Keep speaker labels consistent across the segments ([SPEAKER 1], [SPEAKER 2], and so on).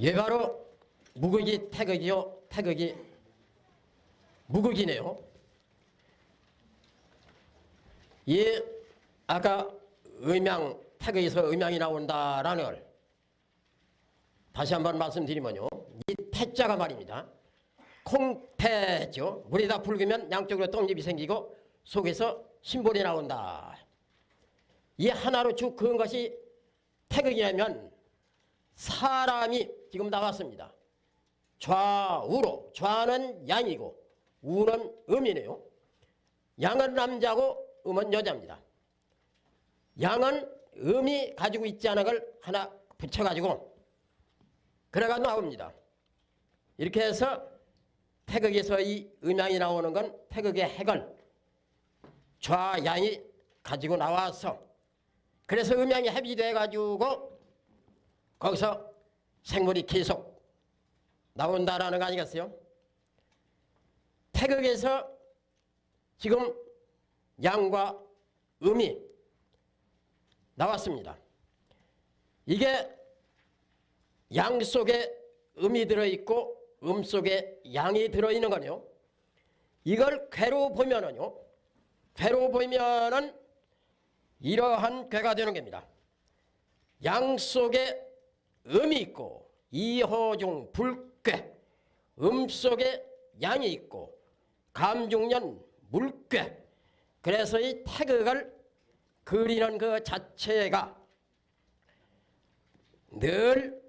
[SPEAKER 1] 얘 바로 무극이 태극이요. 태극이 무극이네요. 이 아까 음양, 태극에서 음양이 나온다라는 걸 다시 한번 말씀드리면요. 이 태자가 말입니다. 콩태죠. 물에다 붉으면 양쪽으로 떡잎이 생기고 속에서 신볼이 나온다. 이 하나로 쭉 그은 것이 태극이라면 사람이 지금 나왔습니다. 좌우로, 좌는 양이고 우는 음이네요. 양은 남자고 음은 여자입니다. 양은 음이 가지고 있지 않은 걸 하나 붙여가지고 그래가 나옵니다. 이렇게 해서 태극에서 이 음양이 나오는 건 태극의 핵을 좌양이 가지고 나와서 그래서 음양이 합의돼가지고 거기서 생물이 계속 나온다라는 거 아니겠어요? 태극에서 지금 양과 음이 나왔습니다. 이게 양 속에 음이 들어있고 음 속에 양이 들어있는 거요. 이걸 괴로 보면은요. 괴로 보면은 이러한 괴가 되는 겁니다. 양 속에 음이 있고 이호중 불괴, 음 속에 양이 있고 감중년 물괴. 그래서 이 태극을 그리는 그 자체가 늘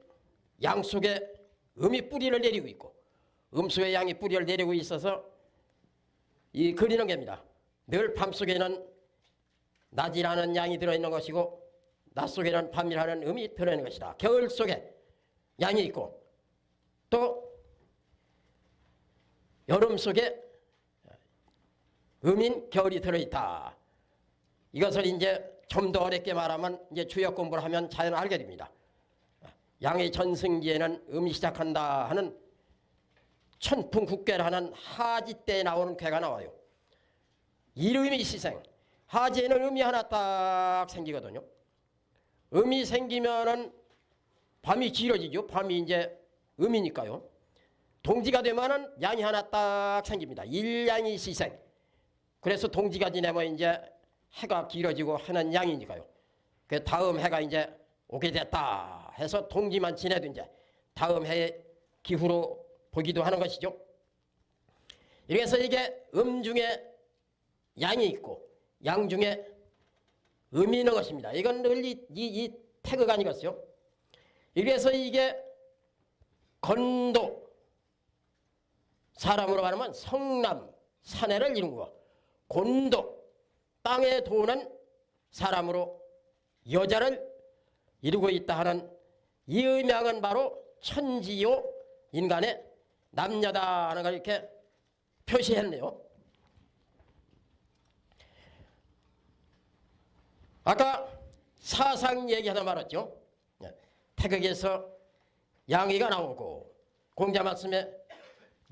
[SPEAKER 1] 양 속에 음이 뿌리를 내리고 있고 음 속에 양이 뿌리를 내리고 있어서 이 그리는 겁니다. 늘 밤속에는 낮이라는 양이 들어있는 것이고 낮 속에는 밤이라는 음이 들어있는 것이다. 겨울 속에 양이 있고 또 여름 속에 음인 겨울이 들어있다. 이것을 이제 좀 더 어렵게 말하면 이제 주역 공부를 하면 자연 알게 됩니다. 양의 전승기에는 음이 시작한다 하는 천풍국괴를 하는 하지 때에 나오는 괴가 나와요. 이름이 시생. 하지에는 음이 하나 딱 생기거든요. 음이 생기면은 밤이 길어지죠. 밤이 이제 음이니까요. 동지가 되면은 양이 하나 딱 생깁니다. 일양이 시생. 그래서 동지가 지내면 이제 해가 길어지고 하는 양이니까요. 그 다음 해가 이제 오게 됐다 해서 동지만 지내도 이제 다음 해의 기후로 보기도 하는 것이죠. 이래서 이게 음 중에 양이 있고 양 중에 음이 있는 것입니다. 이건 늘 이 태극 아니겠어요? 이래서 이게 건도, 사람으로 말하면 성남, 사내를 이루고 곤도, 땅에 도는 사람으로 여자를 이루고 있다 하는 이 음양은 바로 천지요 인간의 남녀다 하는 걸 이렇게 표시했네요. 아까 사상 얘기하다 말았죠. 태극에서 양이가 나오고 공자 말씀에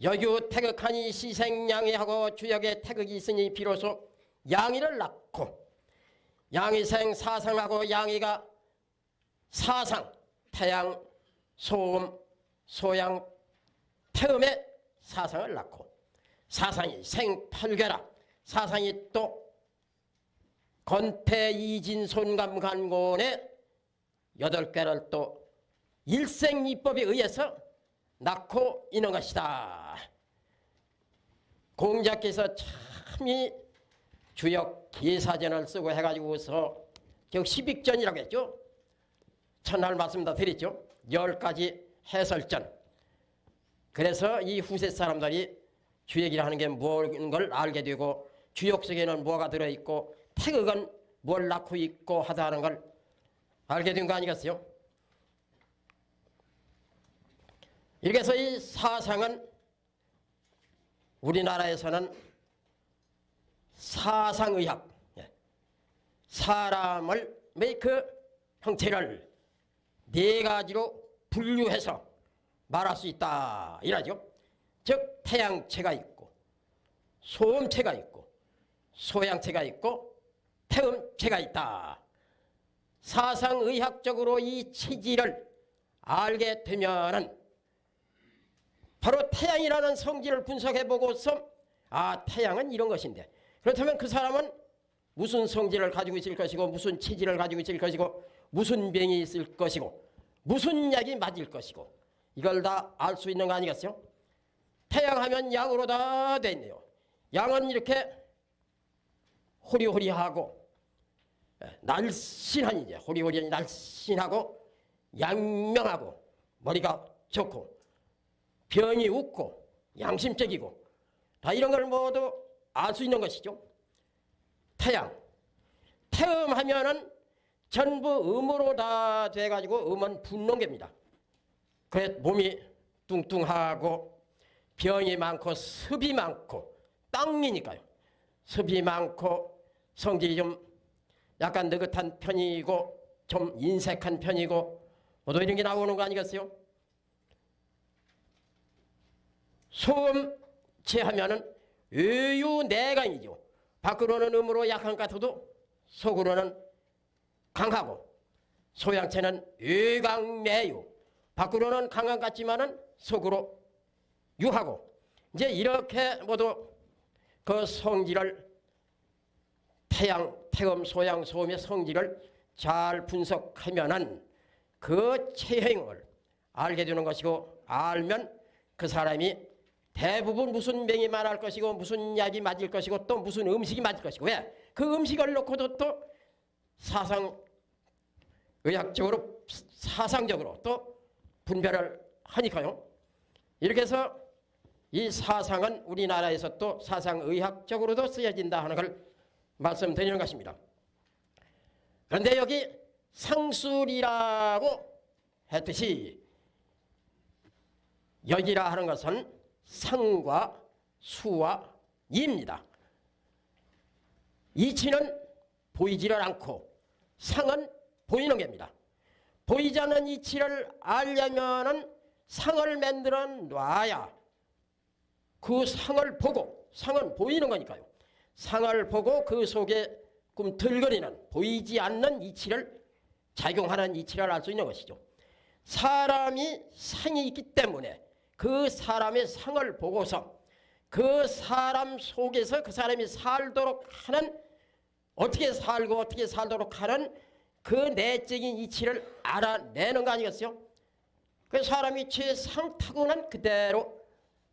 [SPEAKER 1] 여규 태극하니 시생양이하고 주역에 태극이 있으니 비로소 양이를 낳고 양이생 사상하고 양이가 사상, 태양, 소음, 소양, 태음의 사상을 낳고 사상이 생팔괴라 사상이 또 건태, 이진, 손감, 간곤의 8개를 또 일생이법에 의해서 낳고 있는 것이다. 공자께서 참이 주역 기사전을 쓰고 해가지고서 즉 10익전이라고 했죠. 첫날 말씀 다 드렸죠. 10가지 해설전. 그래서 이 후세 사람들이 주역이라 하는 게 무엇인 걸 알게 되고 주역 속에는 뭐가 들어있고 태극은 뭘 낳고 있고 하다 하는 걸 알게 된 거 아니겠어요? 이렇게 해서 이 사상은 우리나라에서는 사상의학, 사람을 그 형태를 4가지로 분류해서 말할 수 있다 이라죠. 즉 태양체가 있고 소음체가 있고 소양체가 있고 태음체가 있다. 사상의학적으로 이 체질을 알게 되면은 바로 태양이라는 성질을 분석해 보고서 아, 태양은 이런 것인데, 그렇다면 그 사람은 무슨 성질을 가지고 있을 것이고, 무슨 체질을 가지고 있을 것이고, 무슨 병이 있을 것이고, 무슨 약이 맞을 것이고, 이걸 다 알 수 있는 거 아니겠어요? 태양하면 양으로 다 돼 있네요. 양은 이렇게 호리호리하고 날씬한, 이제 호리호리 날씬하고 양명하고 머리가 좋고 병이 웃고 양심적이고 다 이런 걸 모두 알 수 있는 것이죠. 태양. 태음하면은 전부 음으로 다 돼가지고, 음은 분노계입니다. 그래 몸이 뚱뚱하고 병이 많고 습이 많고, 땅이니까요. 습이 많고 성질이 좀 약간 느긋한 편이고 좀 인색한 편이고 모두 이런 게 나오는 거 아니겠어요? 소음 체하면은 외유내강이죠. 밖으로는 음으로 약한 것 같아도 속으로는 강하고, 소양체는 외강매유. 밖으로는 강한 것 같지만은 속으로 유하고, 이제 이렇게 모두 그 성질을, 태양, 태음, 소양, 소음의 성질을 잘 분석하면은 그 체형을 알게 되는 것이고, 알면 그 사람이 대부분 무슨 병이 말할 것이고, 무슨 약이 맞을 것이고, 또 무슨 음식이 맞을 것이고. 왜? 그 음식을 놓고도 또 의학적으로, 사상적으로 또 분별을 하니까요. 이렇게 해서 이 사상은 우리나라에서 또 사상의학적으로도 쓰여진다 하는 걸 말씀드리는 것입니다. 그런데 여기 상술이라고 했듯이 여기라 하는 것은 상과 수와 이입니다. 이치는 보이지를 않고 상은 보이는 겁니다. 보이지 않는 이치를 알려면은 상을 만들어 놔야 그 상을 보고, 상은 보이는 거니까요. 상을 보고 그 속에 꿈틀거리는 보이지 않는 이치를, 작용하는 이치를 알 수 있는 것이죠. 사람이 상이 있기 때문에 그 사람의 상을 보고서 그 사람 속에서 그 사람이 살도록 하는, 어떻게 살고 어떻게 살도록 하는 그 내적인 이치를 알아내는 거 아니겠어요? 그 사람이 최상 타고난 그대로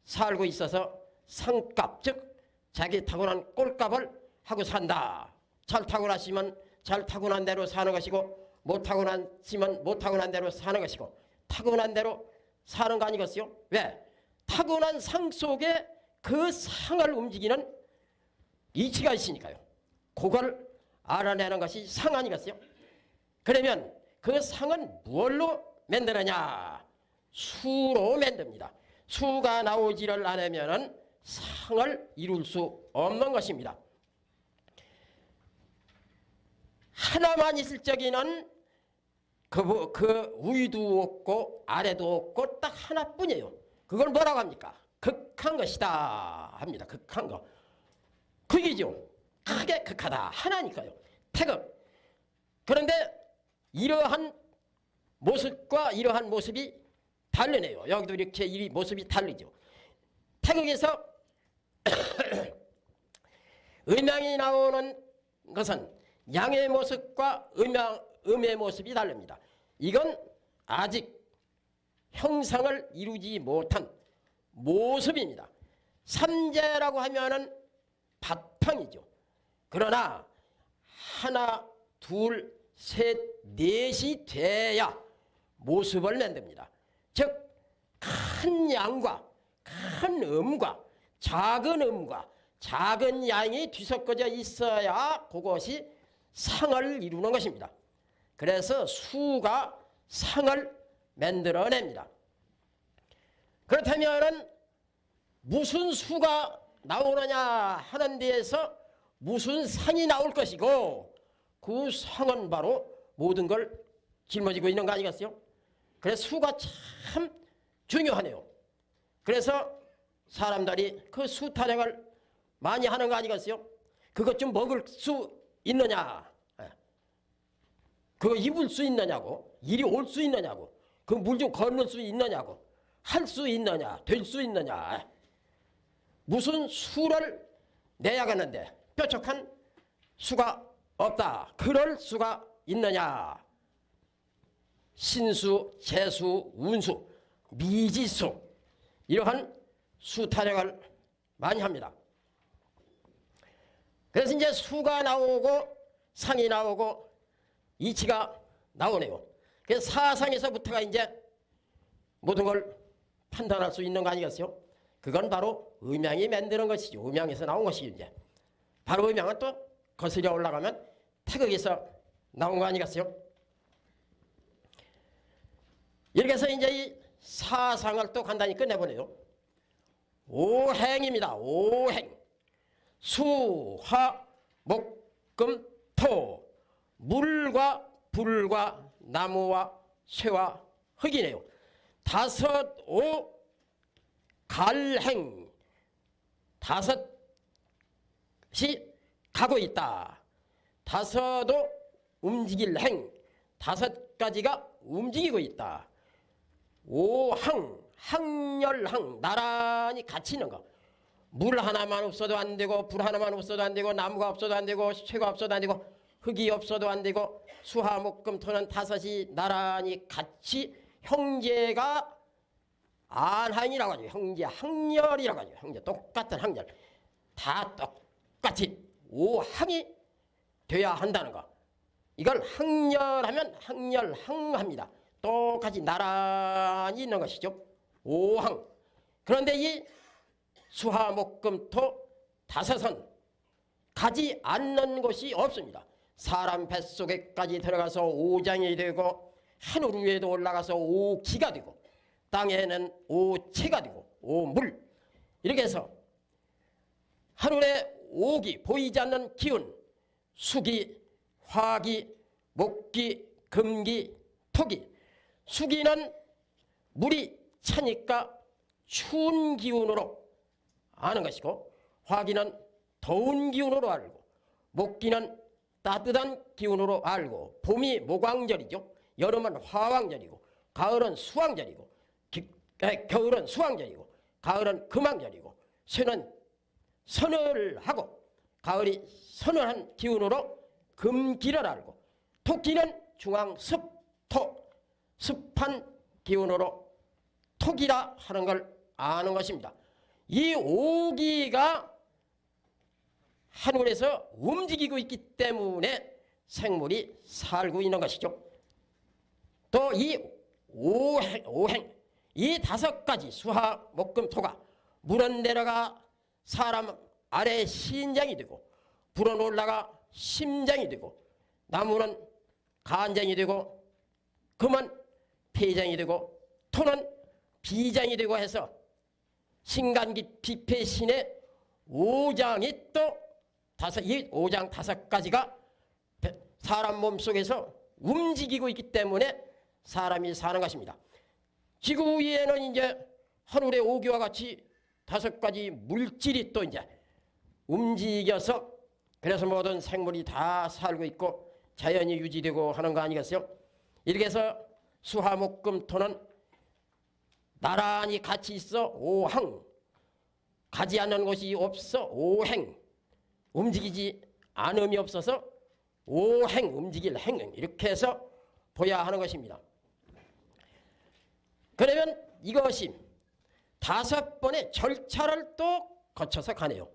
[SPEAKER 1] 살고 있어서 상값, 즉 자기 타고난 꼴값을 하고 산다. 잘 타고났으면 잘 타고난 대로 사는 것이고, 못 타고났으면 못 타고난 대로 사는 것이고, 타고난 대로 사는 거 아니겠어요? 왜? 타고난 상 속에 그 상을 움직이는 이치가 있으니까요. 그걸 알아내는 것이 상 아니겠어요? 그러면 그 상은 무엇로 만드느냐? 수로 만듭니다. 수가 나오지를 않으면 상을 이룰 수 없는 것입니다. 하나만 있을 적에는 그 위도 없고 아래도 없고 딱 하나뿐이에요. 그걸 뭐라고 합니까? 극한 것이다 합니다. 극한 거. 극이죠. 크게 극하다. 하나니까요. 태극. 그런데 이러한 모습과 이러한 모습이 다르네요. 여기도 이렇게 이 모습이 다르죠. 태극에서 음양이 나오는 것은 양의 모습과 음의 모습이 다릅니다. 이건 아직 형상을 이루지 못한 모습입니다. 삼재라고 하면은 바탕이죠. 그러나 하나, 둘, 셋, 넷이 돼야 모습을 만듭니다. 즉 큰 양과 큰 음과 작은 양이 뒤섞어져 있어야 그것이 상을 이루는 것입니다. 그래서 수가 상을 만들어냅니다. 그렇다면 무슨 수가 나오느냐 하는 데에서 무슨 상이 나올 것이고, 그 상은 바로 모든 걸 짊어지고 있는 거 아니겠어요? 그래서 수가 참 중요하네요. 그래서 사람들이 그 수 타령을 많이 하는 거 아니겠어요? 그것 좀 먹을 수 있느냐, 그거 입을 수 있느냐고, 이리 올 수 있느냐고, 그 물 좀 건널 수 있느냐고. 할 수 있느냐, 될 수 있느냐. 무슨 수를 내야겠는데 뾰족한 수가 없다. 그럴 수가 있느냐. 신수, 재수, 운수, 미지수 이러한 수 타령을 많이 합니다. 그래서 이제 수가 나오고 상이 나오고 이치가 나오네요. 그래서 사상에서부터가 이제 모든 걸 판단할 수 있는 거 아니겠어요? 그건 바로 음양이 만드는 것이죠. 음양에서 나온 것이죠. 이제 바로 음양은 또 거슬려 올라가면 태극에서 나온 거 아니겠어요? 이렇게 해서 이제 이 사상을 또 간단히 끝내보네요. 오행입니다. 오행. 수, 화, 목, 금, 토. 물과 불과 나무와 쇠와 흙이네요. 다섯, 오, 갈행. 다섯이 가고 있다. 다섯도 움직일 행. 다섯 가지가 움직이고 있다. 오항, 항열항, 나란히 같이 있는 거. 물 하나만 없어도 안 되고, 불 하나만 없어도 안 되고, 나무가 없어도 안 되고, 쇠가 없어도 안 되고, 흙이 없어도 안 되고, 수화목금토는 다섯이 나란히 같이 형제가 안항이라고 하죠. 형제 항열이라고 하죠. 형제 똑같은 항열. 다 똑같이 오항이 돼야 한다는 거. 이걸 항열하면 항열항합니다. 똑같이 나란히 있는 것이죠. 오항. 그런데 이 수화목금토 다섯은 가지 않는 것이 없습니다. 사람 뱃속에까지 들어가서 오장이 되고 하늘 위에도 올라가서 오기가 되고 땅에는 오체가 되고 오물 이렇게 해서 하늘의 오기 보이지 않는 기운 수기, 화기, 목기, 금기, 토기 수기는 물이 차니까 추운 기운으로 아는 것이고 화기는 더운 기운으로 알고 목기는 따뜻한 기운으로 알고 봄이 목왕절이죠. 여름은 화왕절이고 가을은 수왕절이고 겨울은 수왕절이고 가을은 금왕절이고 쇠는 서늘하고 가을이 서늘한 기운으로 금기를 알고 토끼는 중앙습토 습한 기운으로 토기라 하는 걸 아는 것입니다. 이 오기가 하늘에서 움직이고 있기 때문에 생물이 살고 있는 것이죠. 또 이 오행, 이 다섯 가지 수화, 목금, 토가 물은 내려가 사람 아래 신장이 되고 불은 올라가 심장이 되고 나무는 간장이 되고 금은 폐장이 되고 토는 비장이 되고 해서 신간기 비폐신의 오장이 또 이 오장 다섯 가지가 사람 몸속에서 움직이고 있기 때문에 사람이 사는 것입니다. 지구 위에는 이제 하늘의 오기와 같이 다섯 가지 물질이 또 이제 움직여서 그래서 모든 생물이 다 살고 있고 자연이 유지되고 하는 거 아니겠어요? 이렇게 해서 수화목금토는 나란히 같이 있어 오항 가지 않는 것이 없어 오행 움직이지 않음이 없어서 오행 움직일 행 이렇게 해서 보야 하는 것입니다. 그러면 이것이 다섯 번의 절차를 또 거쳐서 가네요.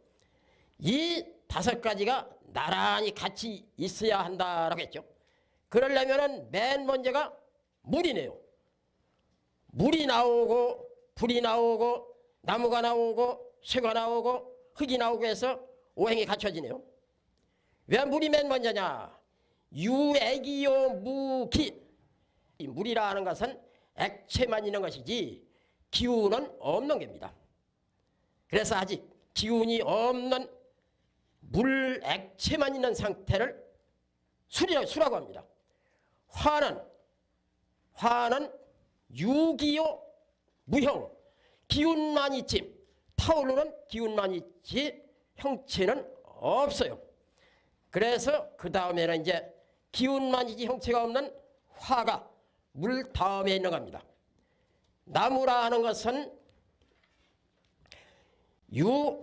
[SPEAKER 1] 이 다섯 가지가 나란히 같이 있어야 한다라고 했죠. 그러려면 맨 먼저가 물이네요. 물이 나오고 불이 나오고 나무가 나오고 쇠가 나오고 흙이 나오고 해서 오행이 갖춰지네요. 왜 물이 맨 먼저냐? 유액이요 무기. 이 물이라 하는 것은 액체만 있는 것이지 기운은 없는 겁니다. 그래서 아직 기운이 없는 물 액체만 있는 상태를 수라고 합니다. 화는 유기요 무형. 기운만 있지 타오르는 기운만 있지 형체는 없어요. 그래서 그 다음에는 이제 기운만 있지 형체가 없는 화가 물 다음에 있는 겁니다. 나무라 하는 것은 유형이요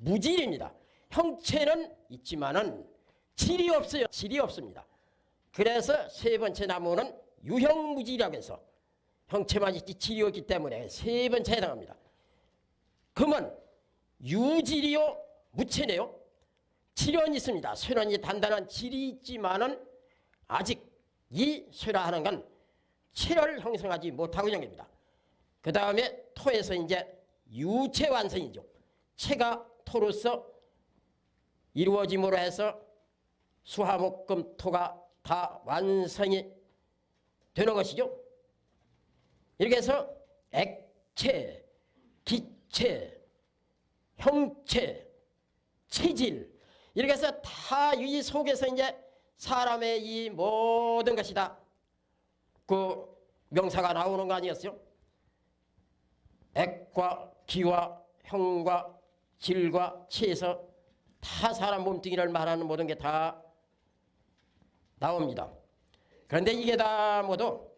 [SPEAKER 1] 무질입니다. 형체는 있지만은 질이 없어요. 질이 없습니다. 그래서 세 번째 나무는 유형무질이라고 해서 형체만 있지 질이 없기 때문에 세 번째에 해당합니다. 금은 유질이요 무체네요. 질은 있습니다. 쇠는 단단한 질이 있지만은 아직 이 쇠라하는 건 체를 형성하지 못하고 있는 겁니다. 그 다음에 토에서 이제 유체 완성이죠. 체가 토로서 이루어짐으로 해서 수화목금 토가 다 완성이 되는 것이죠. 이렇게 해서 액체, 기체, 형체, 체질 이렇게 해서 다 이 속에서 이제 사람의 이 모든 것이 다 그 명사가 나오는 거 아니었어요? 액과 기와 형과 질과 체에서 다 사람 몸뚱이를 말하는 모든 게 다 나옵니다. 그런데 이게 다 모두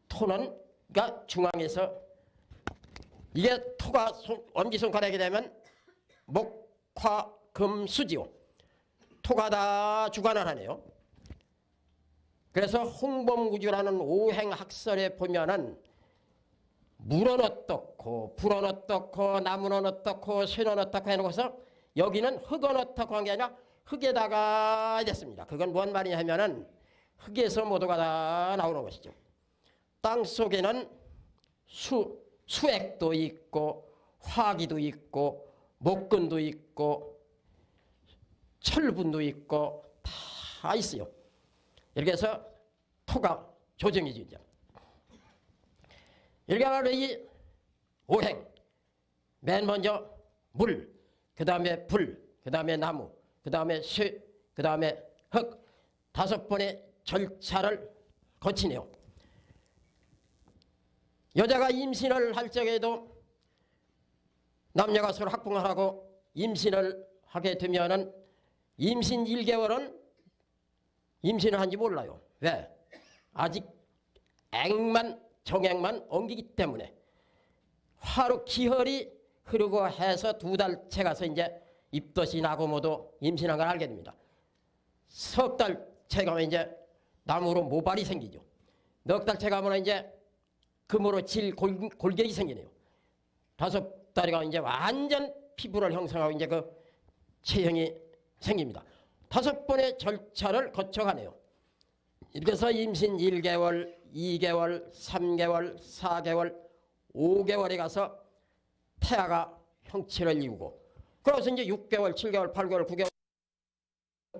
[SPEAKER 1] 토는 그러니까 중앙에서 이게 토가 엄지손가락이 되면 목, 화, 금, 수지요. 토가 다 주관을 하네요. 그래서 홍범구주라는 오행학설에 보면은 물은 어떻고 불은 어떻고 나무는 어떻고 쇠는 어떻고 해놓고서 여기는 흙은 어떻고 한 게 아니라 흙에다가 됐습니다. 그건 뭔 말이냐 하면은 흙에서 모두가 다 나오는 것이죠. 땅 속에는 수액도 있고 화기도 있고 목근도 있고 철분도 있고 다 있어요. 이렇게 해서 토가 조정이죠. 이제. 이렇게 바로 이 오행 맨 먼저 물, 그 다음에 불, 그 다음에 나무, 그 다음에 쇠, 그 다음에 흙 다섯 번의 절차를 거치네요. 여자가 임신을 할 적에도 남녀가 서로 학궁을 하고 임신을 하게 되면은 임신 1개월은 임신을 한지 몰라요. 왜? 아직 정액만 엉기기 때문에 화로 기혈이 흐르고 해서 2달째 가서 이제 입덧이 나고 모두 임신한 걸 알게 됩니다. 석 달째 가면 이제 나무로 모발이 생기죠. 넉 달째 가면 이제 금으로 질 골격이 생기네요. 5달이 가면 이제 완전 피부를 형성하고 이제 그 체형이 생깁니다. 5번의 절차를 거쳐가네요. 이렇게 해서 임신 1개월, 2개월, 3개월, 4개월, 5개월에 가서 태아가 형체를 이루고 그래서 이제 6개월, 7개월, 8개월, 9개월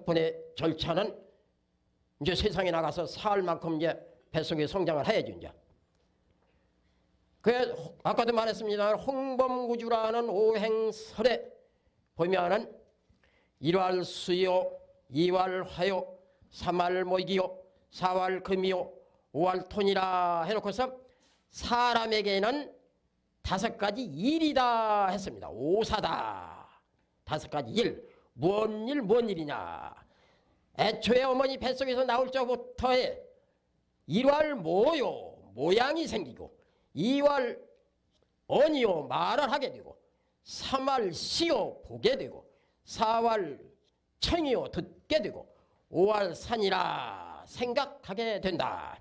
[SPEAKER 1] 번의 절차는 이제 세상에 나가서 살 만큼 이제 뱃속에 성장을 해야죠. 이제. 그 아까도 말했습니다. 홍범구주라는 오행설에 보면은 1월 수요, 2월 화요, 3월 목이요, 4월 금이요, 5월 토니라 해놓고서 사람에게는 5가지 일이다 했습니다. 오사다. 5가지 일. 뭔 일이냐. 애초에 어머니 뱃속에서 나올 적부터에 1월 모요, 모양이 생기고 2월 언이요, 말을 하게 되고 3월 시요, 보게 되고 4월 청이요, 듣게 되고 5월 산이라 생각하게 된다.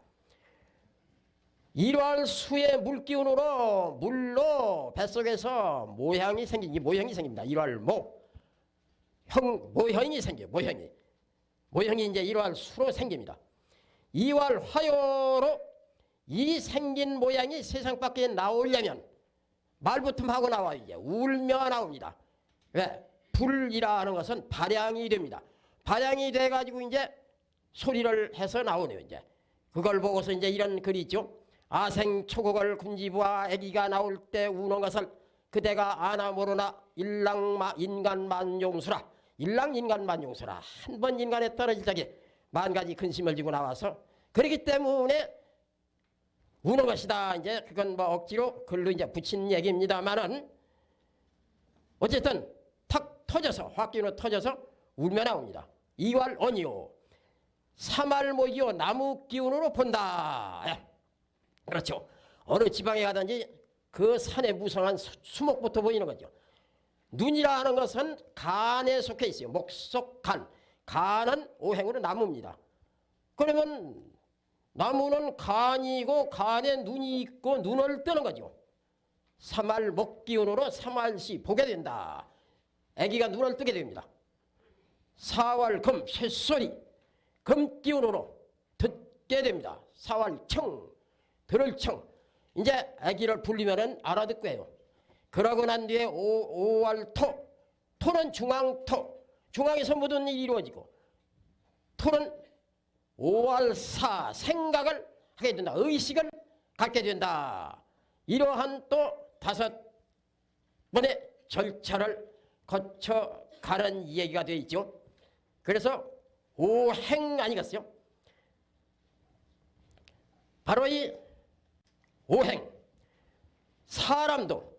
[SPEAKER 1] 1월 수의 물기운으로 물로 뱃속에서 모양이 생깁니다. 1월 모형이 생겨요. 모형이 이제 1월 수로 생깁니다. 2월 화요로 이 생긴 모양이 세상 밖에 나오려면 말부터 하고 나와요. 이제 울며 나옵니다. 왜? 불이라는 것은 발양이 됩니다. 발양이 돼가지고 이제 소리를 해서 나오네요. 이제 그걸 보고서 이제 이런 글이 있죠. 아생 초국을 군지부와 아기가 나올 때 우는 것을 그대가 아나 모르나 인간만용수라. 인간만용수라. 한 번 인간에 떨어질 적에 10,000가지 근심을 지고 나와서 그렇기 때문에 우는 것이다. 이제 그건 뭐 억지로 글로 이제 붙인 얘기입니다만은 어쨌든 탁 터져서 화기운으로 터져서 울며 나옵니다. 2월 언이요. 사말목이요 나무 기운으로 본다. 예. 그렇죠. 어느 지방에 가든지 그 산에 무성한 수목부터 보이는 거죠. 눈이라 하는 것은 간에 속해 있어요. 목속 간. 간은 오행으로 나무입니다. 그러면 나무는 간이고 간에 눈이 있고 눈을 뜨는 거죠. 사말목 기운으로 사말시 보게 된다. 아기가 눈을 뜨게 됩니다. 사월금 쇳소리 금 기운으로 듣게 됩니다. 사월청 들을 청 이제 아기를 불리면은 알아듣고 해요. 그러고 난 뒤에 오월토 토는 중앙토 중앙에서 모든 일이 이루어지고 토는 오월사 생각을 하게 된다. 의식을 갖게 된다. 이러한 또 5번의 절차를 거쳐가는 얘기가 되어 있죠. 그래서 오행 아니겠어요? 바로 이 오행 사람도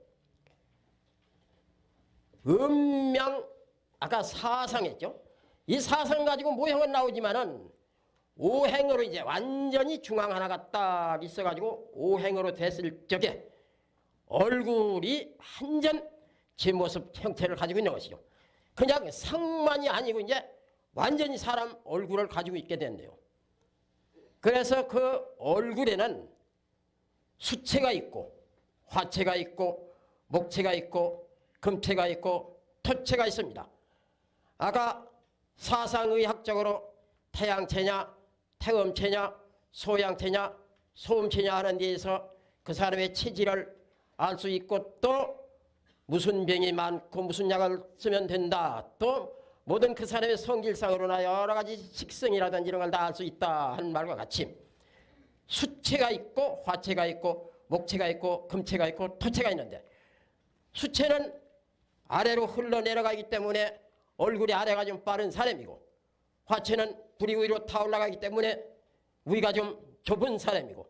[SPEAKER 1] 음명 아까 사상했죠. 이 사상 가지고 모형은 나오지만은 오행으로 이제 완전히 중앙 하나가 딱 있어가지고 오행으로 됐을 적에 얼굴이 완전 제 모습 형태를 가지고 있는 것이죠. 그냥 상만이 아니고 이제 완전히 사람 얼굴을 가지고 있게 된대요. 그래서 그 얼굴에는 수체가 있고 화체가 있고 목체가 있고 금체가 있고 토체가 있습니다. 아까 사상의학적으로 태양체냐 태음체냐 소양체냐 소음체냐 하는 데에서 그 사람의 체질을 알 수 있고 또 무슨 병이 많고 무슨 약을 쓰면 된다. 또 모든 그 사람의 성질상으로나 여러 가지 식성이라든지 이런 걸 다 알 수 있다 하는 말과 같이 수체가 있고 화체가 있고 목체가 있고 금체가 있고 토체가 있는데 수체는 아래로 흘러내려가기 때문에 얼굴이 아래가 좀 빠른 사람이고 화체는 불이 위로 타올라가기 때문에 위가 좀 좁은 사람이고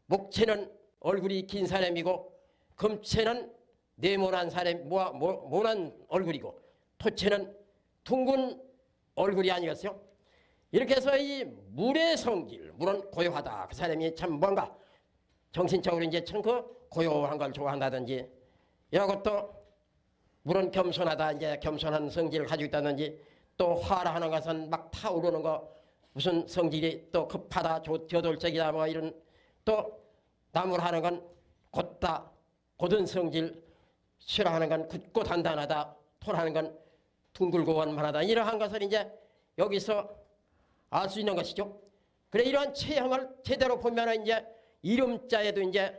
[SPEAKER 1] 목체는 얼굴이 긴 사람이고 금체는 네모난 사람, 모난 얼굴이고 토체는 둥근 얼굴이 아니겠어요? 이렇게 해서 이 물의 성질, 물은 고요하다. 그 사람이 참 뭔가 정신적으로 이제 참 그 고요한 걸 좋아한다든지 이런 것도 물은 겸손하다. 이제 겸손한 성질을 가지고 있다든지 또 화라 하는 것은 막 타오르는 거 무슨 성질이 또 급하다, 저돌적이다 뭐 이런 또 나무를 하는 건 곧다, 곧은 성질 싫어하는 건 굳고 단단하다, 토라는 건 둥글고 원만하다 이러한 것을 이제 여기서 알 수 있는 것이죠. 그래 이러한 체형을 제대로 보면은 이제 이름자에도 이제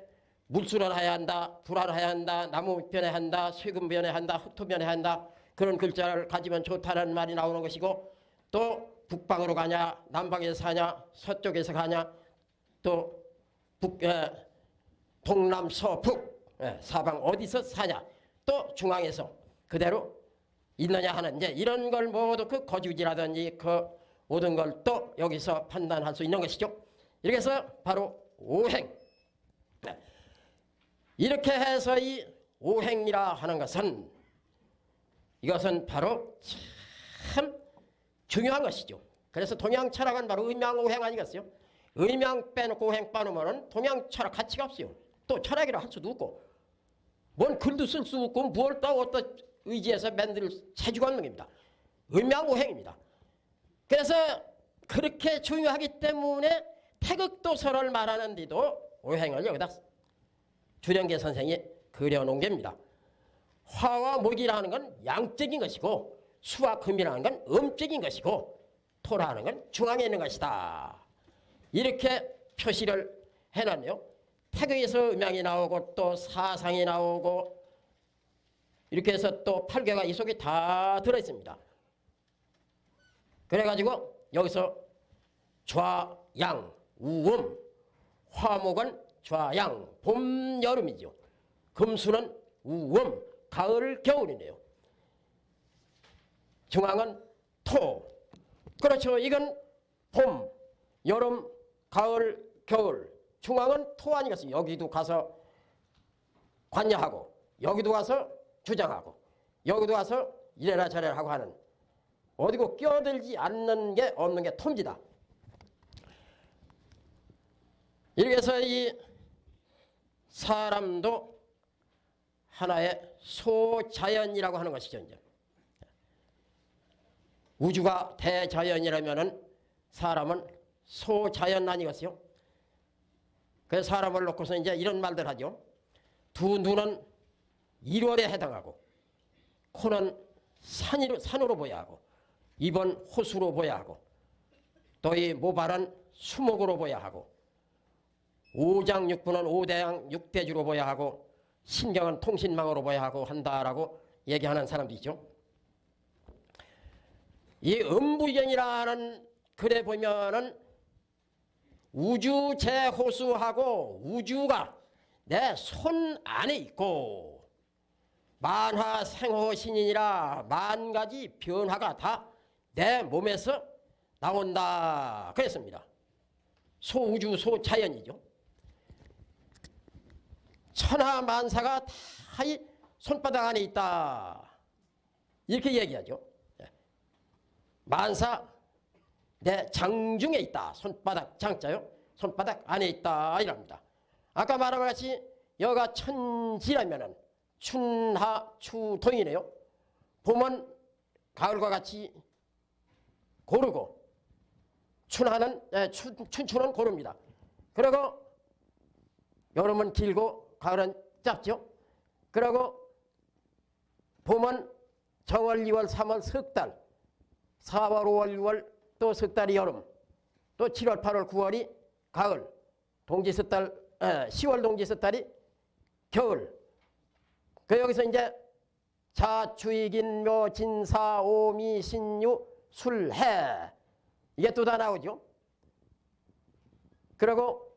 [SPEAKER 1] 물수를 해야 한다, 불화를 해야 한다, 나무 변해야 한다, 쇠금 변해야 한다, 흑토 변해야 한다 그런 글자를 가지면 좋다는 말이 나오는 것이고 또 북방으로 가냐, 남방에서 사냐, 서쪽에서 가냐, 또 동남, 서북, 사방 어디서 사냐, 또 중앙에서 그대로 있느냐 하는 이제 이런 걸 모두 그 거주지라든지 그 모든 걸 또 여기서 판단할 수 있는 것이죠. 이렇게 해서 바로 오행. 이렇게 해서 이 오행이라 하는 것은 이것은 바로 참 중요한 것이죠. 그래서 동양 철학은 바로 음양오행 아니겠어요? 음양 빼놓고 오행 빼놓으면 동양 철학 가치가 없어요. 또 철학이라 할 수도 없고 뭔 글도 쓸 수 없고 뭘 또 어떤 의지해서 만들 체주가 없는 겁니다. 음양오행입니다. 그래서 그렇게 중요하기 때문에 태극도설을 말하는데도 오행을 여기다 주령계 선생이 그려놓은 겁니다. 화와 목이라는 건 양적인 것이고 수와 금이라는 건 음적인 것이고 토라는 건 중앙에 있는 것이다. 이렇게 표시를 해놨네요. 태극에서 음양이 나오고 또 사상이 나오고 이렇게 해서 또 8개가 이 속에 다 들어있습니다. 그래가지고 여기서 좌양, 우음, 화목은 좌양, 봄, 여름이죠. 금수는 우음, 가을, 겨울이네요. 중앙은 토. 그렇죠. 이건 봄, 여름, 가을, 겨울. 중앙은 토 아니겠어요. 여기도 가서 관여하고 여기도 가서 주장하고 여기도 가서 이래라 저래라 하고 하는 어디고 끼어들지 않는 게 없는 게 토입니다. 이렇게 해서 이 사람도 하나의 소자연이라고 하는 것이죠. 이제 우주가 대자연이라면은 사람은 소자연 아니겠어요? 그래서 사람을 놓고서 이제 이런 말들 하죠. 두 눈은 1월에 해당하고, 코는 산으로 보여야 하고, 입은 호수로 보여야 하고, 또 이 모발은 수목으로 보여야 하고, 오장육부는 오대양 육대주로 보여야 하고, 신경은 통신망으로 보여야 하고 한다라고 얘기하는 사람도 있죠. 이 음부경이라는 글에 보면은 우주 제호수하고 우주가 내 손 안에 있고 만화 생호 신인이라 만 가지 변화가 다 내 몸에서 나온다 그랬습니다. 소우주 소자연이죠. 천하 만사가 다 이 손바닥 안에 있다 이렇게 얘기하죠. 만사 내 장중에 있다. 손바닥 장자요. 손바닥 안에 있다 이랍니다. 아까 말한 것 같이 여가 천지라면은 춘하 추동이네요. 봄은 가을과 같이 고르고 춘하는 춘추는 고릅니다. 그리고 여름은 길고 가을은 짧죠. 그리고 봄은 정월, 2월, 3월 석 달, 4월, 5월, 6월 또 석 달이 여름, 또 7월, 8월, 9월이 가을, 동지 석 달, 10월 동지 석 달이 겨울. 그 여기서 이제 자추이긴묘 진사 오미 신유 술해 이게 또 다 나오죠. 그리고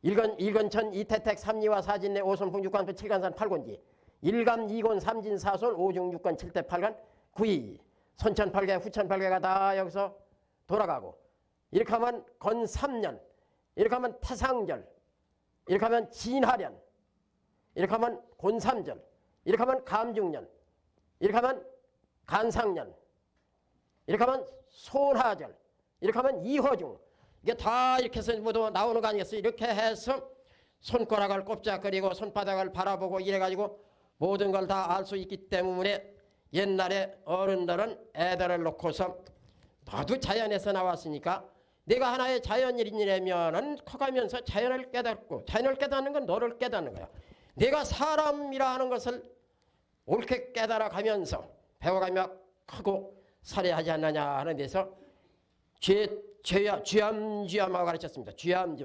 [SPEAKER 1] 일건천 이태택 삼리와 사진내 오선풍 육관포 칠간산 팔곤지 일감 이곤 삼진 사솔 오중 육관 칠대 팔간 구이 선천 팔개 후천 팔개가 다 여기서 돌아가고 이렇게 하면 건 3년 이렇게 하면 태상절 이렇게 하면 진하련 이렇게 하면 곤삼절 이렇게 하면 감중년 이렇게 하면 간상년 이렇게 하면 손하절 이렇게 하면 이허중 이게 다 이렇게 해서 모두 나오는 거 아니겠어요? 이렇게 해서 손가락을 꼼짝거리고 손바닥을 바라보고 이래가지고 모든 걸 다 알 수 있기 때문에 옛날에 어른들은 애들을 놓고서 너도 자연에서 나왔으니까 내가 하나의 자연인이라면은 커가면서 자연을 깨닫고 자연을 깨닫는 건 너를 깨닫는 거야. 내가 사람이라 하는 것을 옳게 깨달아 가면서 배워가며 크고 살해하지 않느냐 하는 데서 쥐암하고 가르쳤습니다. 쥐암,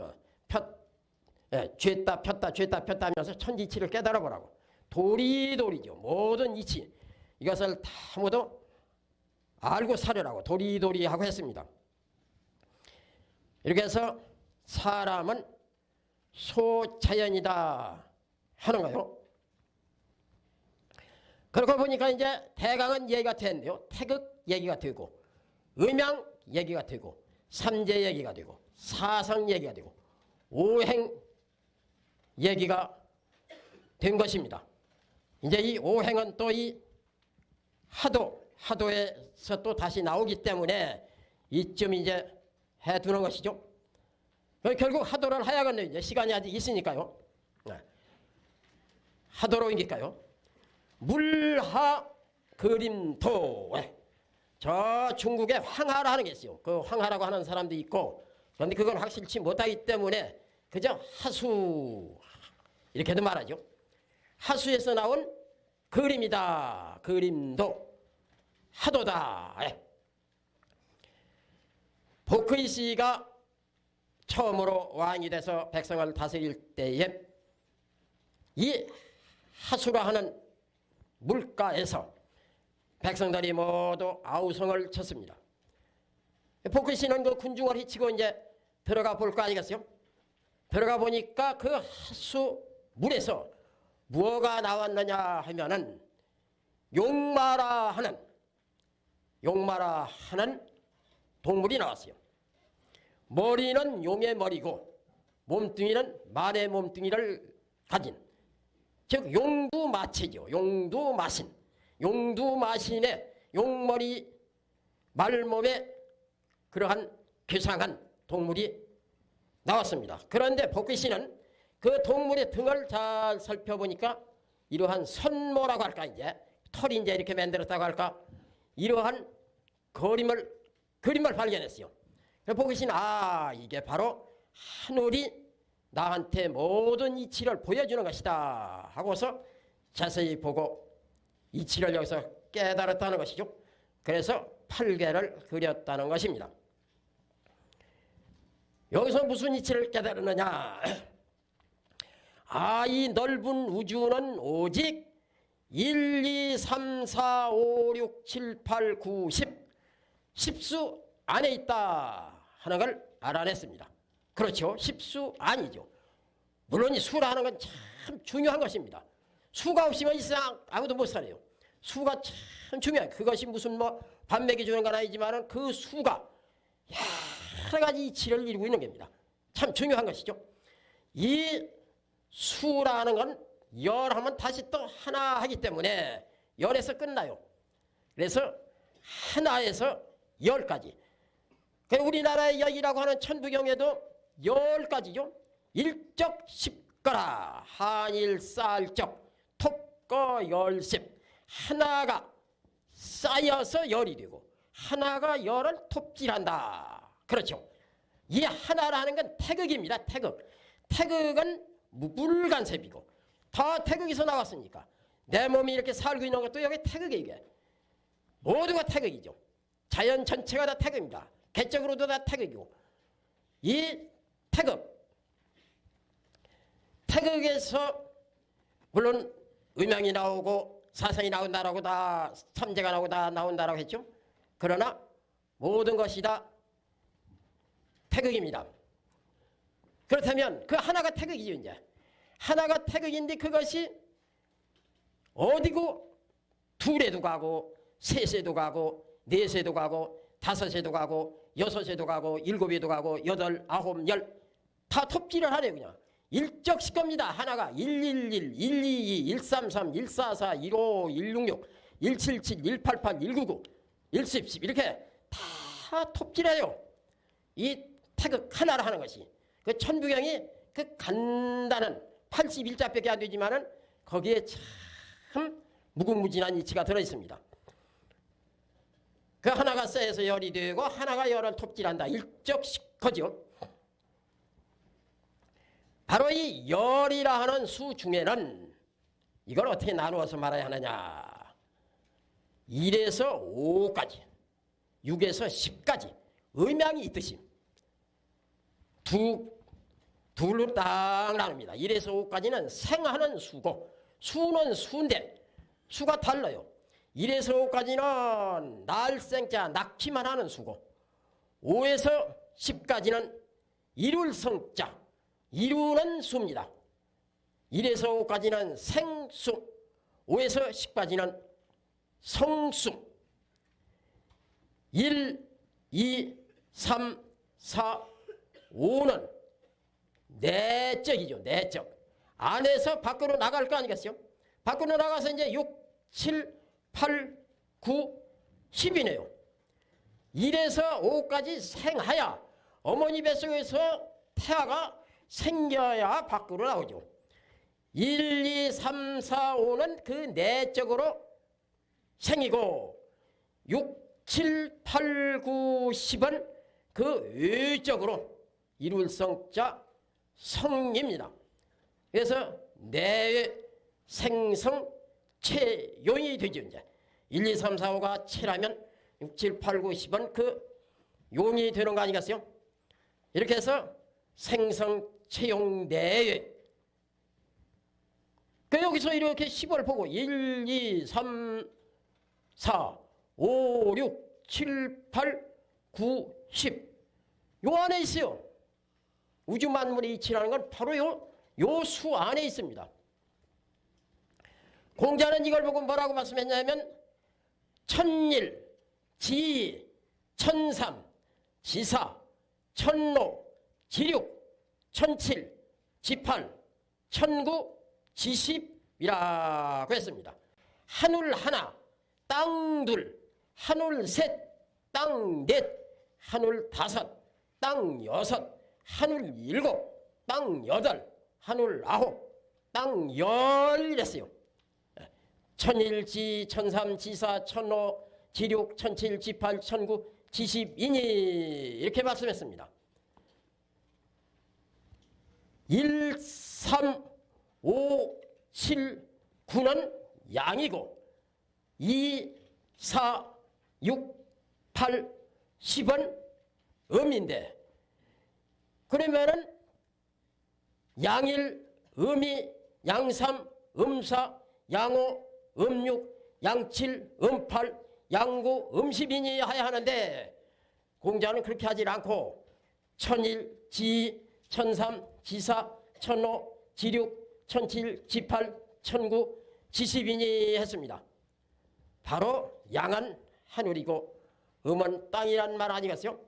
[SPEAKER 1] 죄다 폈다 하면서 천지치를 깨달아 보라고. 도리도리죠. 모든 이치. 이것을 다 모두 알고 살으라고 도리도리하고 했습니다. 이렇게 해서 사람은 소자연이다 하는 거예요. 그러고 보니까 이제 대강은 얘기가 되는데요. 태극 얘기가 되고 음양 얘기가 되고 삼재 얘기가 되고 사상 얘기가 되고 오행 얘기가 된 것입니다. 이제 이 오행은 또 이 하도에서 또 다시 나오기 때문에 이쯤 이제 해두는 것이죠. 결국 하도를 해야겠네요. 이제 시간이 아직 있으니까요. 하도로 옮길까요? 물하 그림도. 저 중국에 황하라 하는 게 있어요. 그 황하라고 하는 사람도 있고, 그런데 그건 확실치 못하기 때문에 그저 하수 이렇게도 말하죠. 하수에서 나온 그림이다. 그림도 하도다. 복의씨가 처음으로 왕이 돼서 백성을 다스릴 때에 이 하수라 하는 물가에서 백성들이 모두 아우성을 쳤습니다. 복의씨는 그 군중을 히치고 이제 들어가 볼 거 아니겠어요? 들어가 보니까 그 하수 물에서 무엇가 나왔느냐 하면은 용마라 하는 동물이 나왔어요. 머리는 용의 머리고 몸뚱이는 말의 몸뚱이를 가진, 즉 용두마치죠. 용두마신. 용두마신의 용머리 말몸에 그러한 괴상한 동물이 나왔습니다. 그런데 복귀 씨는 그 동물의 등을 잘 살펴보니까 이러한 선모라고 할까, 이제 털이 이제 이렇게 만들었다고 할까, 이러한 그림을 발견했어요. 복귀 씨는 이게 바로 하늘이 나한테 모든 이치를 보여주는 것이다 하고서 자세히 보고 이치를 여기서 깨달았다는 것이죠. 그래서 8개를 그렸다는 것입니다. 여기서 무슨 이치를 깨달았느냐? 이 넓은 우주는 오직 1, 2, 3, 4, 5, 6, 7, 8, 9, 10수 안에 있다 하는 걸 알아냈습니다. 그렇죠. 10수 아니죠. 물론 이 수라는 건 참 중요한 것입니다. 수가 없으면 이 세상 아무도 못 살아요. 수가 참 중요해요. 그것이 무슨 밥 먹여주는 건 아니지만 그 수가 여러 가지 이치를 이루고 있는 겁니다. 참 중요한 것이죠. 이 수라는 건 열하면 다시 또 하나 하기 때문에 열에서 끝나요. 그래서 하나에서 열까지. 우리나라의 여기라고 하는 천부경에도 10가지죠. 일적 십거라 한일쌀적 톱거 열십. 하나가 쌓여서 열이 되고 하나가 열을 톱질한다. 그렇죠. 이 하나라는 건 태극입니다. 태극은 무불간섭이고 다 태극에서 나왔으니까 내 몸이 이렇게 살고 있는 것도 여기 태극이에요. 이게 모두가 태극이죠. 자연 전체가 다 태극입니다. 개적으로도 다 태극이고 이 태극에서 물론 음양이 나오고 사상이 나온다라고 다 삼재가 나오고 다 나온다라고 했죠. 그러나 모든 것이 다 태극입니다. 그렇다면 그 하나가 태극이죠. 이제 하나가 태극인데 그것이 어디고 둘에도 가고 셋에도 가고 넷에도 가고 다섯에도 가고 여섯에도 가고 일곱에도 가고 여덟 아홉 열 다 톱질을 하네요. 그냥 일적씩 겁니다. 하나가 111, 122, 133, 144, 155, 166, 177, 188, 199, 110 이렇게 다 톱질해요. 이 태극 하나를 하는 것이 그 천부경이 그 간단한 81자밖에 안 되지만은 거기에 참 무궁무진한 이치가 들어 있습니다. 그 하나가 쌓여서 열이 되고 하나가 열을 톱질한다. 일적씩 거죠. 바로 이 열이라 하는 수 중에는 이걸 어떻게 나누어서 말해야 하느냐. 1에서 5까지 6에서 10까지 음양이 있듯이 둘로 딱 나눕니다. 1에서 5까지는 생하는 수고 수는 수인데 수가 달라요. 1에서 5까지는 날생자 낳기만 하는 수고 5에서 10까지는 이룰 성자 이루는 수입니다. 1에서 5까지는 생수 5에서 10까지는 성수 1, 2, 3, 4, 5는 내적이죠. 내적. 안에서 밖으로 나갈 거 아니겠어요? 밖으로 나가서 이제 6, 7, 8, 9, 10이네요. 1에서 5까지 생하야 어머니 뱃속에서 태아가 생겨야 밖으로 나오죠. 1, 2, 3, 4, 5는 그 내적으로 생이고 6, 7, 8, 9, 10은 그 외적으로 이룰 성자 성입니다. 그래서 내 생성 체용이 되죠. 이제 1, 2, 3, 4, 5가 체라면 6, 7, 8, 9, 10은 그 용이 되는 거 아니겠어요? 이렇게 해서 생성 체용 내외. 그 여기서 이렇게 10을 보고 1, 2, 3, 4, 5, 6, 7, 8, 9, 10. 요 안에 있어요. 우주 만물의 이치라는 건 바로 요 수 안에 있습니다. 공자는 이걸 보고 뭐라고 말씀했냐면 천일, 지, 천삼, 지사, 천로, 지육, 천칠, 지팔, 천구, 지십이라고 했습니다. 하늘 하나, 땅 둘, 하늘 셋, 땅 넷, 하늘 다섯, 땅 여섯, 한울 7, 땅 8, 한울 9, 땅 10 이랬어요. 천일지, 천삼, 지사, 천오, 지육, 천칠, 지팔, 천구, 지십이니 이렇게 말씀했습니다. 1, 3, 5, 7, 9는 양이고 2, 4, 6, 8, 10은 음인데 그러면은 양일, 음이, 양삼, 음사, 양오, 음육, 양칠, 음팔, 양구, 음십이니 하야 하는데 공자는 그렇게 하지 않고 천일, 지, 천삼, 지사, 천오, 지육, 천칠, 지팔, 천구, 지십이니 했습니다. 바로 양은 하늘이고 음은 땅이란 말 아니겠어요?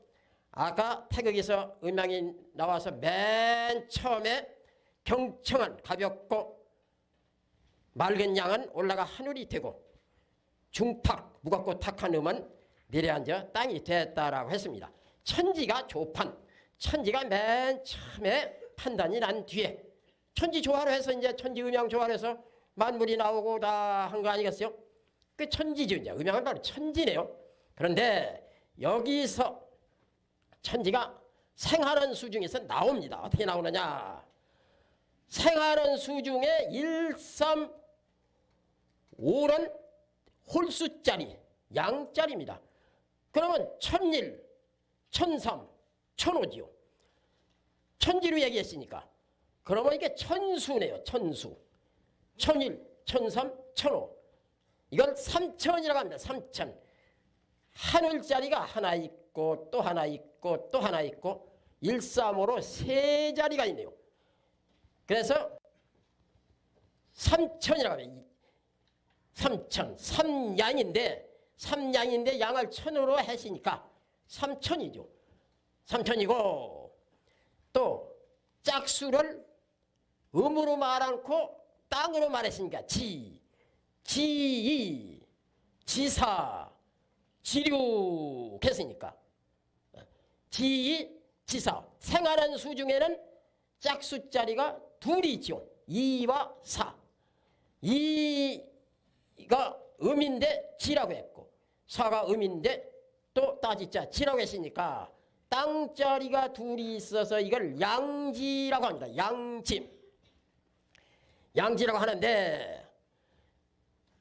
[SPEAKER 1] 아까 태극에서 음양이 나와서 맨 처음에 경청한 가볍고 맑은 양은 올라가 하늘이 되고 중탁 무겁고 탁한 음은 내려앉아 땅이 됐다라고 했습니다. 천지가 조판, 천지가 맨 처음에 판단이 난 뒤에 천지 조화로 해서 이제 천지 음양 조화로 해서 만물이 나오고 다 한 거 아니겠어요? 그 천지죠. 이제 음양은 바로 천지네요. 그런데 여기서 천지가 생하는 수 중에서 나옵니다. 어떻게 나오느냐? 생하는 수 중에 1, 3, 5는 홀수짜리, 양짜리입니다. 그러면 천일, 천삼, 천오지요. 천지로 얘기했으니까. 그러면 이게 천수네요. 천수. 천일, 천삼, 천오. 이걸 삼천이라고 합니다. 삼천. 하늘자리가 하나 있고 또 하나 있고 또 하나 있고 1, 3호로 세 자리가 있네요. 그래서 삼천이라고 합니다. 삼천, 삼양인데 양을 천으로 하시니까 삼천이죠. 삼천이고 또 짝수를 음으로 말 않고 땅으로 말했으니까 지, 지이, 지사, 지륙 했으니까 지이, 지사. 생하는 수 중에는 짝수자리가 둘이 있죠. 2와 4. 2가 음인데 지라고 했고 4가 음인데 또 따지자 지라고 했으니까 땅자리가 둘이 있어서 이걸 양지라고 합니다. 양지. 양지라고 하는데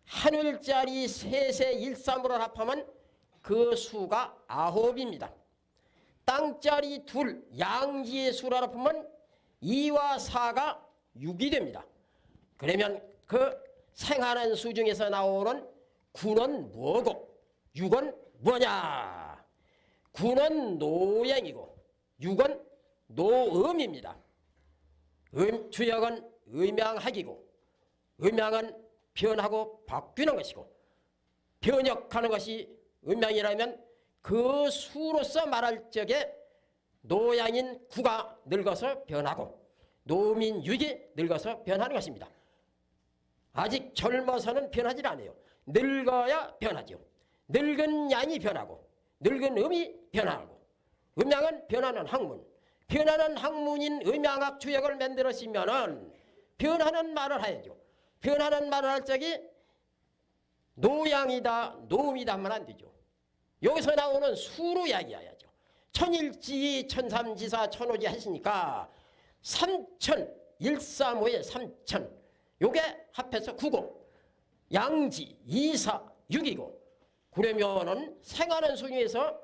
[SPEAKER 1] 하늘자리 셋에 1, 3으로 합하면 그 수가 9입니다. 땅자리 둘, 양지의 수로 합하면 2와 4가 6이 됩니다. 그러면 그 생하는 수 중에서 나오는 9는 뭐고 6은 뭐냐? 9는 노양이고 6은 노음입니다. 주역은 음양학이고 음양은 변하고 바뀌는 것이고 변혁하는 것이 음양이라면 그 수로서 말할 적에 노양인 9가 늙어서 변하고 노음인 6이 늙어서 변하는 것입니다. 아직 젊어서는 변하지 않아요. 늙어야 변하죠. 늙은 양이 변하고 늙은 음이 변하고 음양은 변하는 학문. 변하는 학문인 음양학 주역을 만들었으면은 변하는 말을 해야죠. 변하는 말을 할 적에 노양이다, 노음이다 하면 안 되죠. 여기서 나오는 수로 이야기해야죠. 천일지, 천삼지사, 천오지 하시니까 삼천, 135에 삼천. 요게 합해서 9고 양지, 2, 4, 6이고 그러면은 생하는 수 중에서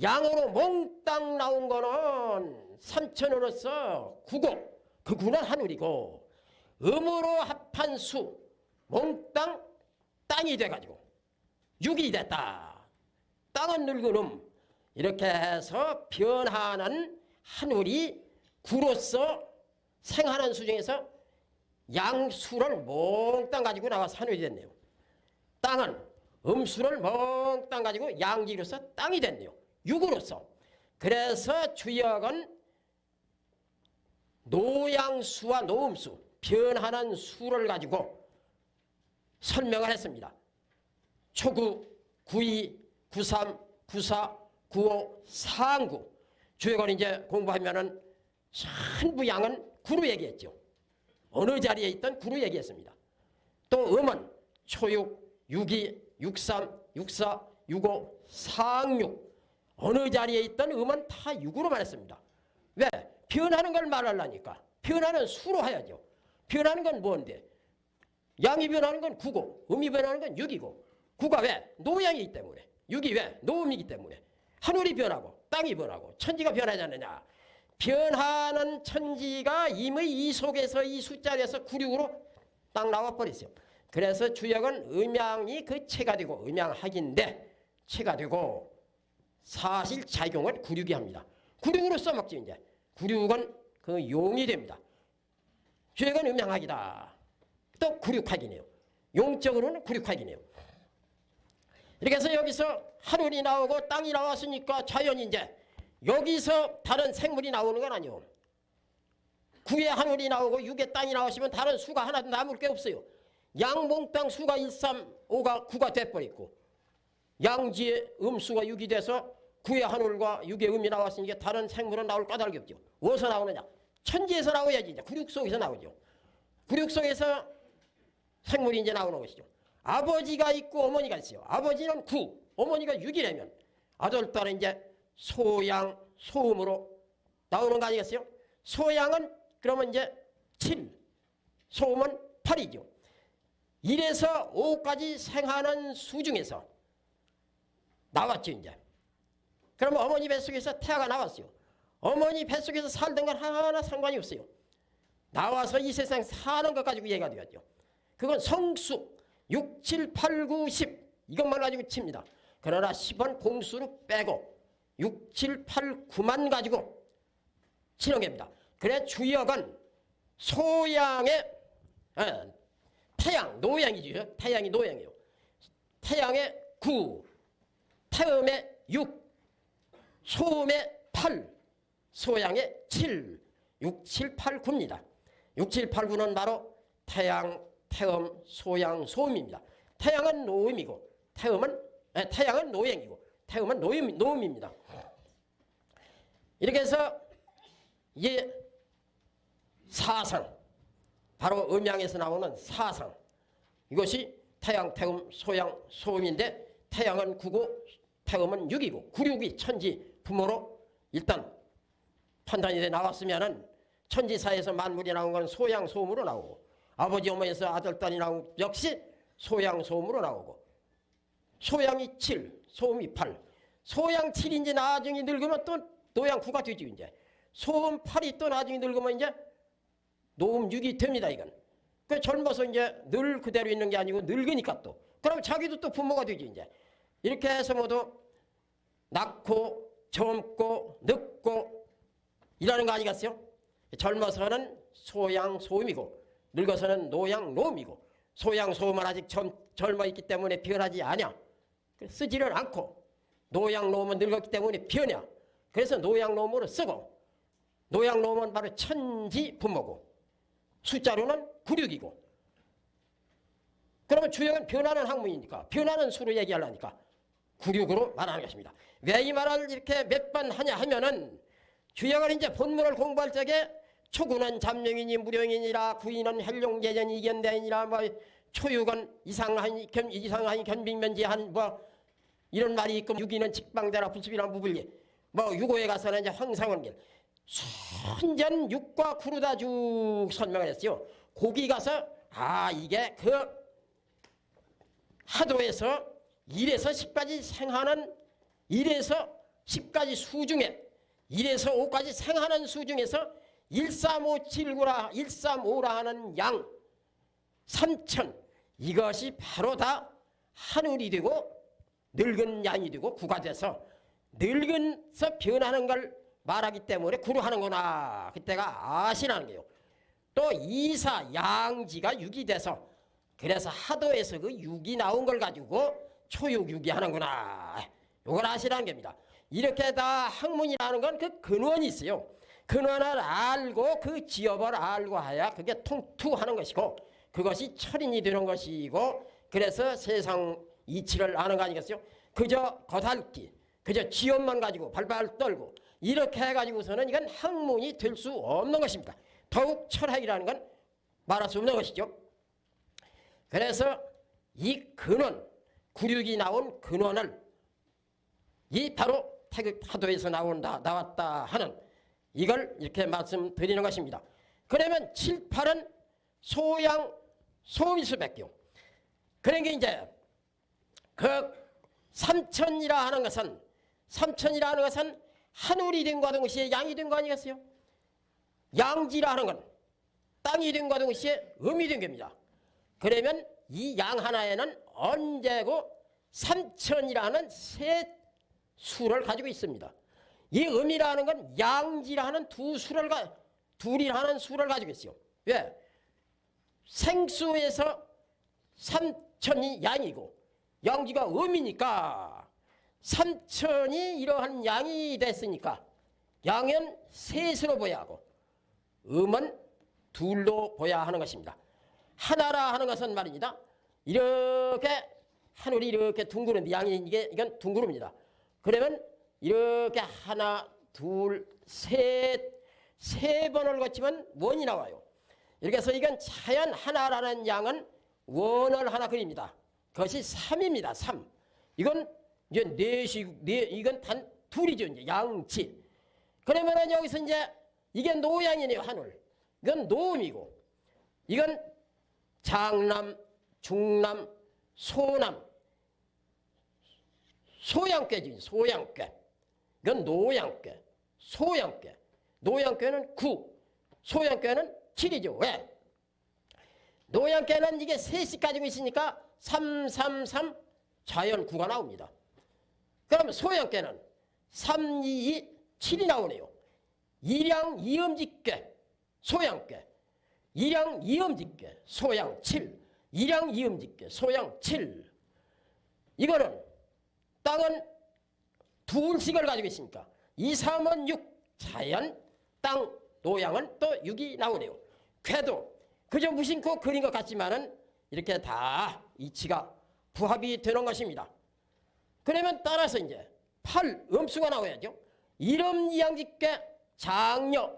[SPEAKER 1] 양으로 몽땅 나온 거는 삼천으로서 9고 그 9는 하늘이고 음으로 합한 수 몽땅 땅이 돼가지고 6이 됐다. 땅은 늙은 이렇게 해서 변하는 하늘이 9로서 생하는 수 중에서 양수를 몽땅 가지고 나와서 하늘이 됐네요. 땅은 음수를 몽땅 가지고 양지로서 땅이 됐네요. 6으로서. 그래서 주역은 노양수와 노음수 변하는 수를 가지고 설명을 했습니다. 초구, 구이, 구삼, 구사, 구오, 상구. 주역은 이제 공부하면은 전부 양은 구로 얘기했죠. 어느 자리에 있던 구로 얘기했습니다. 또 음은 초육, 육이, 육삼, 육사, 육오, 상육 어느 자리에 있던 음은 다 육으로 말했습니다. 왜? 변하는 걸 말하려니까. 변하는 수로 해야죠. 변하는 건 뭔데? 양이 변하는 건 구고 음이 변하는 건 육이고 구가 왜? 노양이기 때문에 육이 왜? 노음이기 때문에 하늘이 변하고 땅이 변하고 천지가 변하지 않느냐. 변하는 천지가 임의 이 속에서 이 숫자에서 구육으로 딱 나와버렸어요. 그래서 주역은 음양이 그 체가 되고 음양학인데 체가 되고 사실 작용은 구육이 합니다. 구육으로 써먹죠. 이제 구육은 그 용이 됩니다. 주역은 음양학이다. 또 구육학이네요. 용적으로는 구육학이네요. 이렇게 해서 여기서 하늘이 나오고 땅이 나왔으니까 자연이 이제 여기서 다른 생물이 나오는 건 아니에요. 구에 하늘이 나오고 육에 땅이 나오시면 다른 수가 하나도 남을 게 없어요. 양몽땅 수가 1, 3, 5가 9가 돼버렸고 양지의 음수가 6이 돼서 구의 하늘과 육의 음이 나왔으니까 다른 생물은 나올 까닭이 없죠. 어디서 나오느냐? 천지에서 나와야지. 이제 구육 속에서 나오죠. 구육 속에서 생물이 이제 나오는 것이죠. 아버지가 있고 어머니가 있어요. 아버지는 구, 어머니가 6이라면 아들, 딸은 이제 소양, 소음으로 나오는 거 아니겠어요? 소양은 그러면 이제 7, 소음은 8이죠. 1에서 5까지 생하는 수 중에서 나왔죠, 이제. 그러면 어머니 뱃속에서 태아가 나왔어요. 어머니 뱃속에서 살던 건 하나 상관이 없어요. 나와서 이 세상 사는 것 가지고 이해가 되었죠. 그건 성수 6, 7, 8, 9, 10 이것만 가지고 칩니다. 그러나 10은 공수를 빼고 6, 7, 8, 9만 가지고 치는 겁니다. 그래 주역은 소양의 태양, 노양이죠. 태양이 노양이에요. 태양의 9, 태음의 6, 소음의 8, 소양의 7, 6, 7, 8, 9입니다. 6, 7, 8, 9는 바로 태양, 태음, 소양, 소음입니다. 태양은 노음이고 태양은 노양이고 태음은 노음입니다. 이렇게 해서 이 사상, 바로 음양에서 나오는 사상, 이것이 태양, 태음, 소양, 소음인데 태양은 9고 태음은 6이고 9, 6이 천지 부모로 일단 판단이 돼 나왔으면은 천지사에서 만물이 나온 건 소양, 소음으로 나오고 아버지 어머니에서 아들, 딸이 나온 역시 소양, 소음으로 나오고 소양이 7, 소음이 8 소양 7인지 나중에 늙으면 또 노양 9가 되죠. 이제 소음 8이 또 나중에 늙으면 이제 노음 6이 됩니다. 이건 그 젊어서 이제 늘 그대로 있는 게 아니고 늙으니까 또 그럼 자기도 또 부모가 되죠. 이제 이렇게 해서 모두 낳고 젊고 늙고 이라는 거 아니겠어요? 젊어서는 소양, 소음이고 늙어서는 노양, 노음이고 소양, 소음은 아직 젊어 있기 때문에 변하지 않아. 쓰지를 않고 노양, 노음은 늙었기 때문에 변해. 그래서 노양, 노음으로 쓰고 노양, 노음은 바로 천지 부모고 숫자로는 9, 6이고 그러면 주역은 변하는 학문이니까 변하는 수로 얘기하려니까 9, 6으로 말하는 것입니다. 왜 이 말을 이렇게 몇 번 하냐 하면은 주역은 이제 본문을 공부할 적에 초구는 잠룡이니 무령이니라 구인은 헬룡제전이 이견대이니라 뭐 초육은 이상하니 견빙면지한 뭐 이런 말이 있고 육이는 직방대라 불습이나 무불리 뭐 유고에 가서는 이제 황상원길 순전 육과 구루다 쭉 설명을 했어요. 거기 가서 이게 그 하도에서 1에서 10까지 생하는 1에서 10까지 수 중에 1에서 5까지 생하는 수 중에서 13579라 135라 하는 양 3천 이것이 바로 다 하늘이 되고 늙은 양이 되고 구가 돼서 늙은서 변하는 걸 말하기 때문에 구루하는구나. 그때가 아시라는 거예요. 또 이사 양지가 6이 돼서 그래서 하도에서 그 6이 나온 걸 가지고 초육육이 하는구나. 이걸 아시라는 겁니다. 이렇게 다 학문이라는 건 그 근원이 있어요. 근원을 알고 그 지업을 알고 해야 그게 통투하는 것이고 그것이 철인이 되는 것이고 그래서 세상 이치를 아는 거 아니겠어요? 그저 거달기 그저 지업만 가지고 발발 떨고 이렇게 해가지고서는 이건 학문이 될 수 없는 것입니다. 더욱 철학이라는 건 말할 수 없는 것이죠. 그래서 이 근원, 구륙이 나온 근원을 이 바로 태극 화도에서 나왔다 하는 이걸 이렇게 말씀드리는 것입니다. 그러면 7, 8은 소양, 소음일 수밖에요. 그러니까 이제 그 삼천이라 하는 것은 하늘이 된 거와 동시에 양이 된 거 아니겠어요? 양지라 하는 건 땅이 된 거와 동시에 음이 된 겁니다. 그러면 이 양 하나에는 언제고 삼천이라는 세 수를 가지고 있습니다. 이 음이라는 건 양지라는 둘이라는 수를 가지고 있어요. 왜? 생수에서 삼천이 양이고 양지가 음이니까 삼천이 이러한 양이 됐으니까 양은 셋으로 보여야 하고 음은 둘로 보여야 하는 것입니다. 하나라 하는 것은 말입니다. 이렇게 하늘이 이렇게 둥그런데 양이 이건 둥그릅니다. 그러면 이렇게 하나, 둘, 셋, 세 번을 거치면 원이 나와요. 이렇게 해서 이건 자연 하나라는 양은 원을 하나 그립니다. 그것이 3입니다. 3. 이건 이제 이건 단 둘이죠. 이제 양치. 그러면은 여기서 이제 이게 노양이네요. 하늘. 이건 노음이고, 이건 장남, 중남, 소남, 소양괴지. 소양괴. 이건 노양괴, 소양괴. 노양괴는 9, 소양괴는 7이죠. 왜? 노양괴는 이게 셋이 가지고 있으니까 3, 3, 3 자연 9가 나옵니다. 그럼 소양괴는 3, 2, 2, 7이 나오네요. 일양 이음직괴, 소양괴. 일양 이음직괴, 소양 7. 일양 이음직괴, 소양 7. 이거는 땅은 둘씩을 가지고 있으니까 2, 3은 6, 자연, 땅, 노양은 또 6이 나오네요. 궤도 그저 무심코 그린 것 같지만은 이렇게 다 이치가 부합이 되는 것입니다. 그러면 따라서 이제 8, 음수가 나와야죠. 이름 이양직괴, 장녀,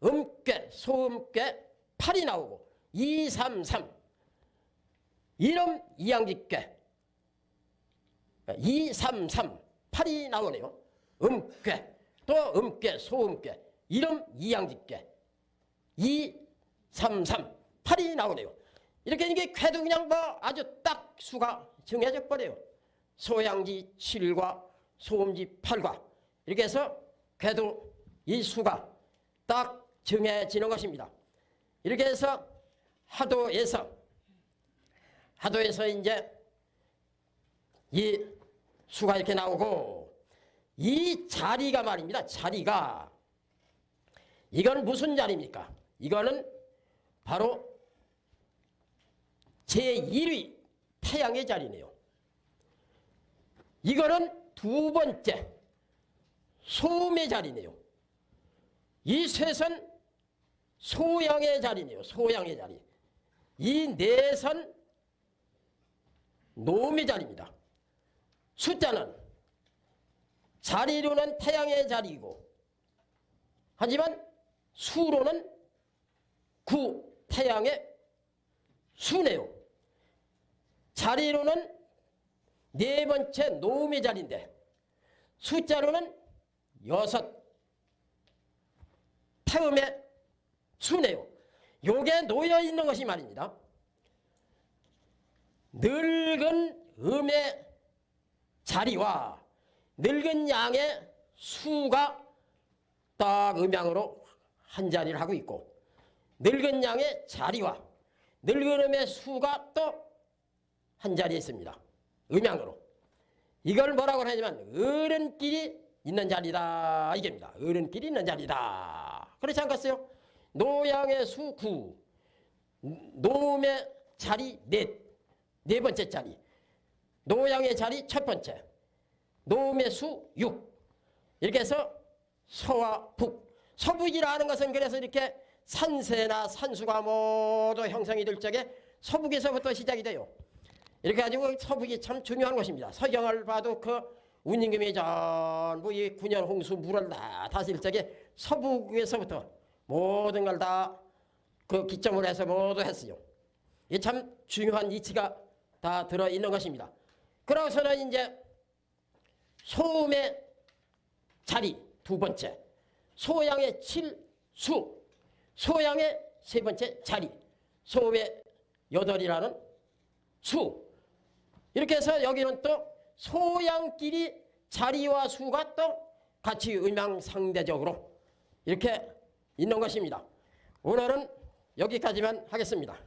[SPEAKER 1] 음괴, 소음괴 8이 나오고 2, 3, 3. 이름 이양직괴 2, 3, 3, 8이 나오네요. 음괴, 또 음괴, 소음괴, 이름 이양직괴 2, 3, 3, 8이 나오네요. 이렇게 이게 궤도 그냥 뭐 아주 딱 수가 정해져 버려요. 소양지 7과 소음지 8과 이렇게 해서 궤도 이 수가 딱 정해지는 것입니다. 이렇게 해서 하도에서 이제 이 수가 이렇게 나오고 이 자리가 말입니다. 자리가 이건 무슨 자리입니까? 이거는 바로 제1위 태양의 자리네요. 이거는 두 번째 소음의 자리네요. 이 셋은 소양의 자리네요. 소양의 자리. 이 넷은 노음의 자리입니다. 숫자는 자리로는 태양의 자리이고 하지만 수로는 태양의 수네요. 자리로는 네 번째 노음의 자리인데 숫자로는 6 태음의 수네요. 요게 놓여 있는 것이 말입니다. 늙은 음의 자리와 늙은 양의 수가 딱 음양으로 한 자리를 하고 있고 늙은 양의 자리와 늙은 음의 수가 또 한 자리에 있습니다. 음양으로. 이걸 뭐라고 하냐면 어른끼리 있는 자리다 이게입니다. 어른끼리 있는 자리다. 그렇지 않겠어요? 노양의 수 9, 노음의 자리 네 번째 자리, 노양의 자리 첫 번째, 노음의 수 6. 이렇게 해서 서와 북. 서북이라 하는 것은 그래서 이렇게 산세나 산수가 모두 형성이 될 적에 서북에서부터 시작이 돼요. 이렇게 가지고 서북이 참 중요한 것입니다. 서경을 봐도 그 운임금이 전부 이 9년 홍수 물을 다 다스릴 적에 서북에서부터 모든 걸 다 그 기점으로 해서 모두 했어요. 이 참 중요한 이치가 다 들어있는 것입니다. 그러고서는 이제 소음의 자리 두 번째, 소양의 칠수, 소양의 세 번째 자리, 소음의 여덟이라는 수. 이렇게 해서 여기는 또 소양끼리 자리와 수가 또 같이 음양상대적으로 이렇게 있는 것입니다. 오늘은 여기까지만 하겠습니다.